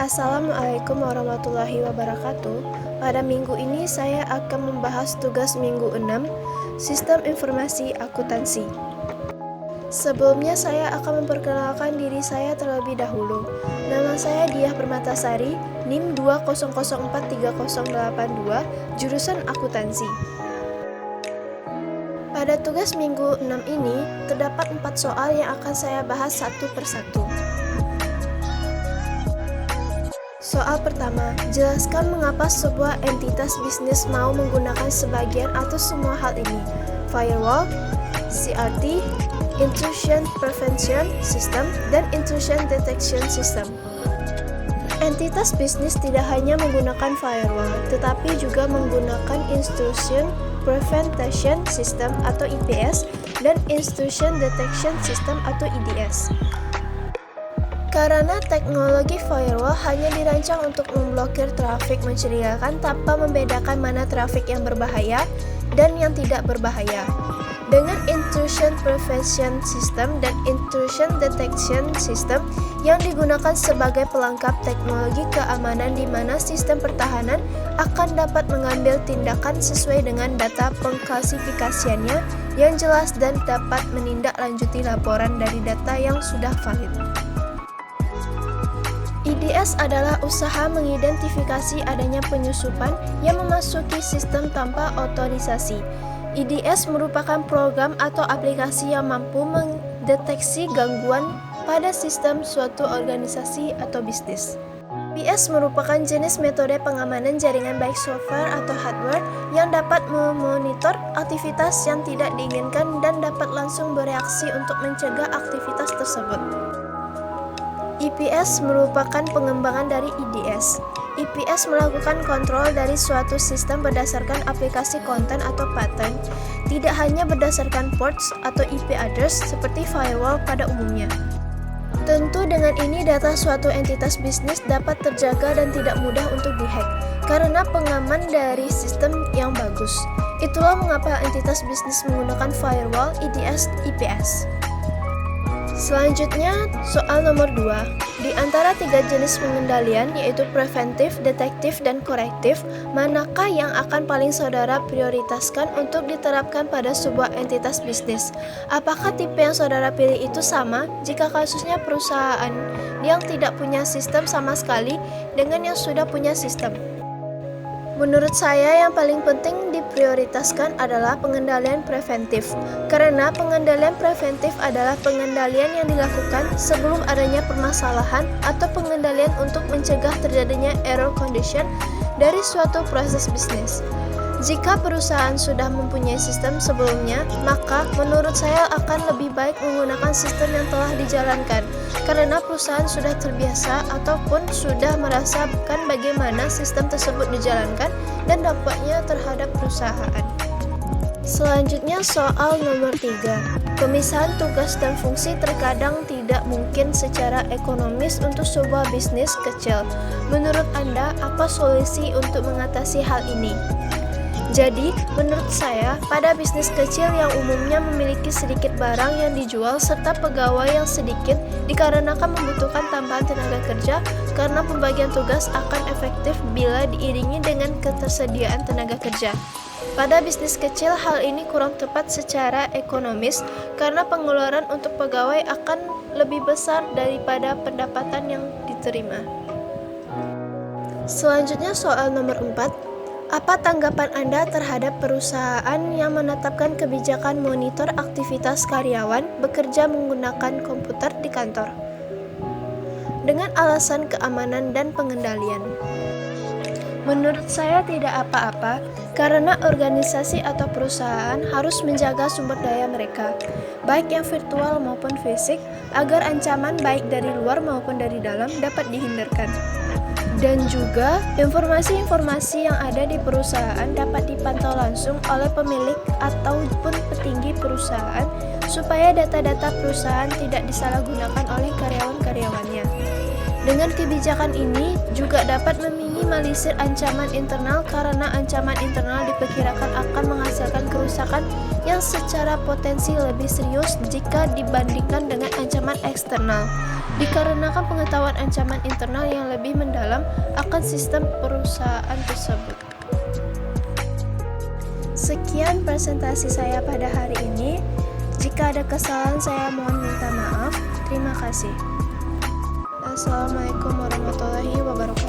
Assalamualaikum warahmatullahi wabarakatuh. Pada minggu ini saya akan membahas tugas minggu 6, Sistem Informasi Akuntansi. Sebelumnya saya akan memperkenalkan diri saya terlebih dahulu. Nama saya Diah Permatasari, NIM 200430082, jurusan Akuntansi. Pada tugas minggu 6 ini, terdapat 4 soal yang akan saya bahas satu persatu. Soal pertama, jelaskan mengapa sebuah entitas bisnis mau menggunakan sebagian atau semua hal ini: firewall, CRT, intrusion prevention system, dan intrusion detection system. Entitas bisnis tidak hanya menggunakan firewall, tetapi juga menggunakan intrusion prevention system atau IPS dan intrusion detection system atau IDS. Karena teknologi firewall hanya dirancang untuk memblokir trafik mencurigakan tanpa membedakan mana trafik yang berbahaya dan yang tidak berbahaya. Dengan intrusion prevention system dan intrusion detection system yang digunakan sebagai pelengkap teknologi keamanan di mana sistem pertahanan akan dapat mengambil tindakan sesuai dengan data pengklasifikasiannya yang jelas dan dapat menindaklanjuti laporan dari data yang sudah valid. IDS adalah usaha mengidentifikasi adanya penyusupan yang memasuki sistem tanpa otorisasi. IDS merupakan program atau aplikasi yang mampu mendeteksi gangguan pada sistem suatu organisasi atau bisnis. IPS merupakan jenis metode pengamanan jaringan baik software atau hardware yang dapat memonitor aktivitas yang tidak diinginkan dan dapat langsung bereaksi untuk mencegah aktivitas tersebut. IPS merupakan pengembangan dari IDS. IPS melakukan kontrol dari suatu sistem berdasarkan aplikasi konten atau pattern, tidak hanya berdasarkan ports atau IP address seperti firewall pada umumnya. Tentu dengan ini data suatu entitas bisnis dapat terjaga dan tidak mudah untuk dihack karena pengaman dari sistem yang bagus. Itulah mengapa entitas bisnis menggunakan firewall, IDS, IPS. Selanjutnya, soal nomor 2. Di antara 3 jenis pengendalian, yaitu preventif, detektif, dan korektif, manakah yang akan paling saudara prioritaskan untuk diterapkan pada sebuah entitas bisnis? Apakah tipe yang saudara pilih itu sama jika kasusnya perusahaan yang tidak punya sistem sama sekali dengan yang sudah punya sistem? Menurut saya yang paling penting diprioritaskan adalah pengendalian preventif, karena pengendalian preventif adalah pengendalian yang dilakukan sebelum adanya permasalahan atau pengendalian untuk mencegah terjadinya error condition dari suatu proses bisnis. Jika perusahaan sudah mempunyai sistem sebelumnya, maka menurut saya akan lebih baik menggunakan sistem yang telah dijalankan, karena perusahaan sudah terbiasa ataupun sudah merasakan bagaimana sistem tersebut dijalankan dan dampaknya terhadap perusahaan. Selanjutnya soal nomor 3. Pemisahan tugas dan fungsi terkadang tidak mungkin secara ekonomis untuk sebuah bisnis kecil. Menurut Anda, apa solusi untuk mengatasi hal ini? Jadi, menurut saya, pada bisnis kecil yang umumnya memiliki sedikit barang yang dijual serta pegawai yang sedikit dikarenakan membutuhkan tambahan tenaga kerja karena pembagian tugas akan efektif bila diiringi dengan ketersediaan tenaga kerja. Pada bisnis kecil, hal ini kurang tepat secara ekonomis karena pengeluaran untuk pegawai akan lebih besar daripada pendapatan yang diterima. Selanjutnya soal nomor 4. Apa tanggapan Anda terhadap perusahaan yang menetapkan kebijakan monitor aktivitas karyawan bekerja menggunakan komputer di kantor dengan alasan keamanan dan pengendalian? Menurut saya tidak apa-apa, karena organisasi atau perusahaan harus menjaga sumber daya mereka, baik yang virtual maupun fisik, agar ancaman baik dari luar maupun dari dalam dapat dihindarkan. Dan juga, informasi-informasi yang ada di perusahaan dapat dipantau langsung oleh pemilik ataupun petinggi perusahaan supaya data-data perusahaan tidak disalahgunakan oleh karyawan-karyawannya. Dengan kebijakan ini juga dapat meminimalisir ancaman internal karena ancaman internal diperkirakan akan menghasilkan kerusakan yang secara potensi lebih serius jika dibandingkan dengan ancaman eksternal, dikarenakan pengetahuan ancaman internal yang lebih mendalam akan sistem perusahaan tersebut. Sekian presentasi saya pada hari ini. Jika ada kesalahan saya mohon minta maaf. Terima kasih. Assalamualaikum warahmatullahi wabarakatuh.